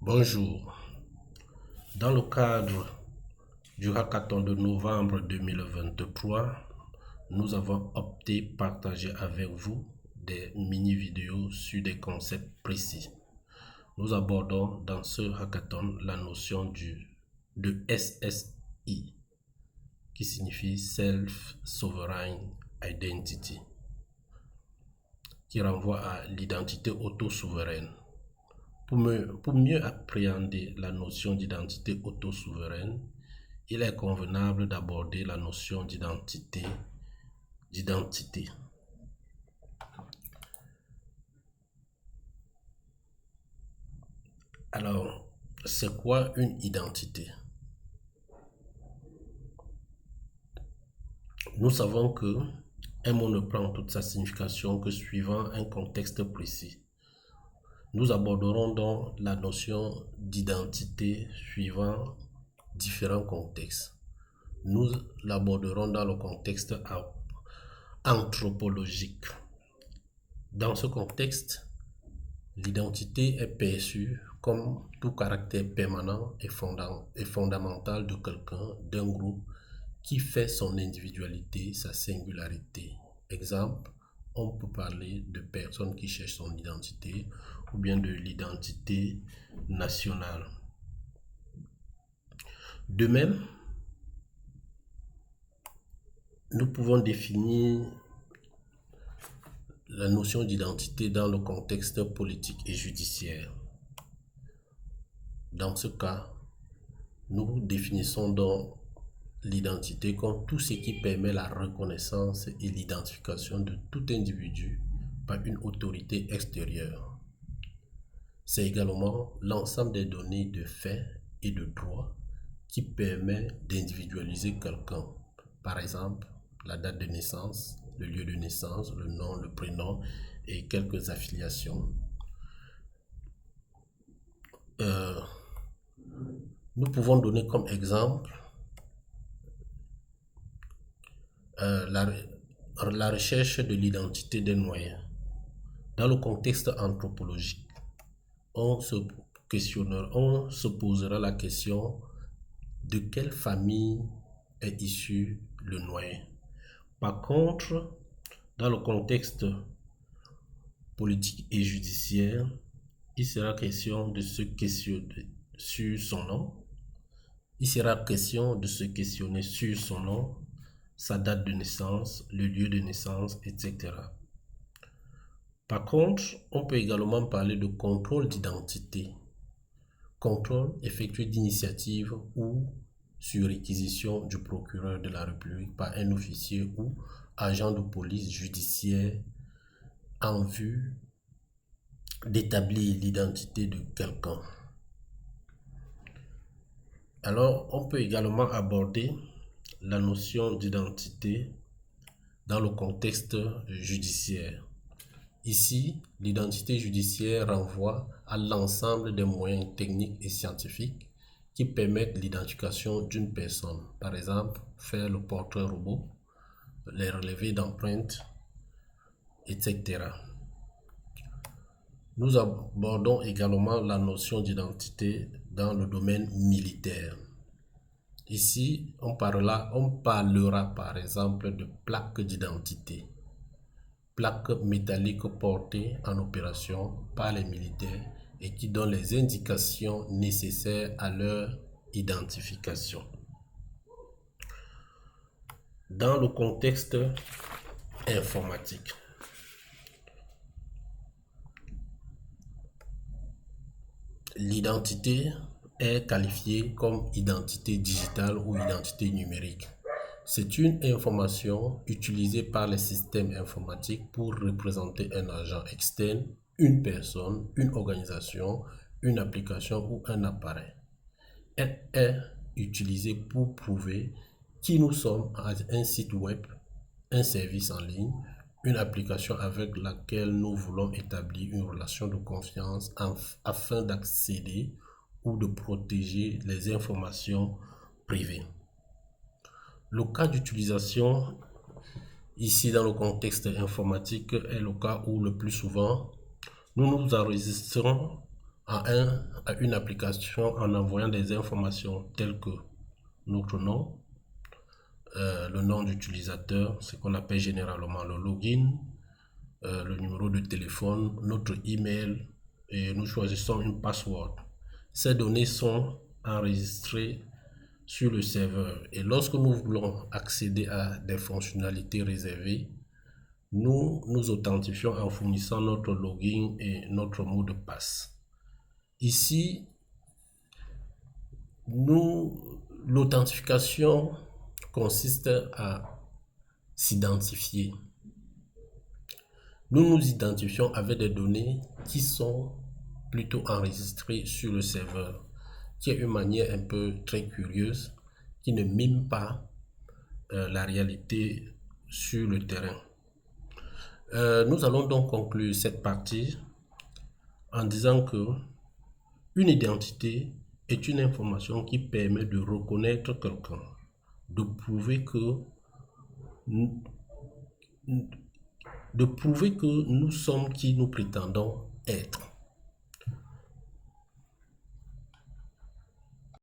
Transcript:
Bonjour. Dans le cadre du hackathon de novembre 2023, nous avons opté partager avec vous des mini-vidéos sur des concepts précis. Nous abordons dans ce hackathon la notion de SSI, qui signifie Self-Sovereign Identity, qui renvoie à l'identité auto-souveraine. Pour mieux appréhender la notion d'identité auto-souveraine, il est convenable d'aborder la notion d'identité. Alors, c'est quoi une identité? Nous savons que un mot ne prend toute sa signification que suivant un contexte précis. Nous aborderons donc la notion d'identité suivant différents contextes. Nous l'aborderons dans le contexte anthropologique. Dans ce contexte, l'identité est perçue comme tout caractère permanent et fondamental de quelqu'un, d'un groupe, qui fait son individualité, sa singularité. Exemple, on peut parler de personnes qui cherchent son identité ou bien de l'identité nationale. De même, nous pouvons définir la notion d'identité dans le contexte politique et judiciaire. Dans ce cas, nous définissons donc l'identité comme tout ce qui permet la reconnaissance et l'identification de tout individu par une autorité extérieure. C'est également l'ensemble des données de faits et de droits qui permet d'individualiser quelqu'un. Par exemple, la date de naissance, le lieu de naissance, le nom, le prénom et quelques affiliations. Nous pouvons donner comme exemple la recherche de l'identité des noyés. Dans le contexte anthropologique, on se posera la question de quelle famille est issu le noyé. Par contre, dans le contexte politique et judiciaire, il sera question de se questionner sur son nom. Il sera question de se questionner sur son nom, sa date de naissance, le lieu de naissance, etc. Par contre, on peut également parler de contrôle d'identité. Contrôle effectué d'initiative ou sur réquisition du procureur de la République par un officier ou agent de police judiciaire en vue d'établir l'identité de quelqu'un. Alors, on peut également aborder la notion d'identité dans le contexte judiciaire. Ici, l'identité judiciaire renvoie à l'ensemble des moyens techniques et scientifiques qui permettent l'identification d'une personne. Par exemple, faire le portrait robot, les relevés d'empreintes, etc. Nous abordons également la notion d'identité dans le domaine militaire. Ici, on parlera par exemple de plaques d'identité. Plaques métalliques portées en opération par les militaires et qui donnent les indications nécessaires à leur identification. Dans le contexte informatique, l'identité est qualifiée comme identité digitale ou identité numérique. C'est une information utilisée par les systèmes informatiques pour représenter un agent externe, une personne, une organisation, une application ou un appareil. Elle est utilisée pour prouver qui nous sommes à un site web, un service en ligne, une application avec laquelle nous voulons établir une relation de confiance afin d'accéder ou de protéger les informations privées. Le cas d'utilisation ici dans le contexte informatique est le cas où le plus souvent nous nous enregistrons à un à une application en envoyant des informations telles que notre nom, le nom d'utilisateur, ce qu'on appelle généralement le login, le numéro de téléphone, notre email, et nous choisissons une password. Ces données sont enregistrées sur le serveur, et lorsque nous voulons accéder à des fonctionnalités réservées, nous nous authentifions en fournissant notre login et notre mot de passe. Ici, l'authentification consiste à s'identifier. Nous nous identifions avec des données qui sont plutôt enregistrées sur le serveur, qui est une manière un peu très curieuse, qui ne mime pas la réalité sur le terrain. Nous allons donc conclure cette partie en disant que une identité est une information qui permet de reconnaître quelqu'un, de prouver que nous sommes qui nous prétendons être.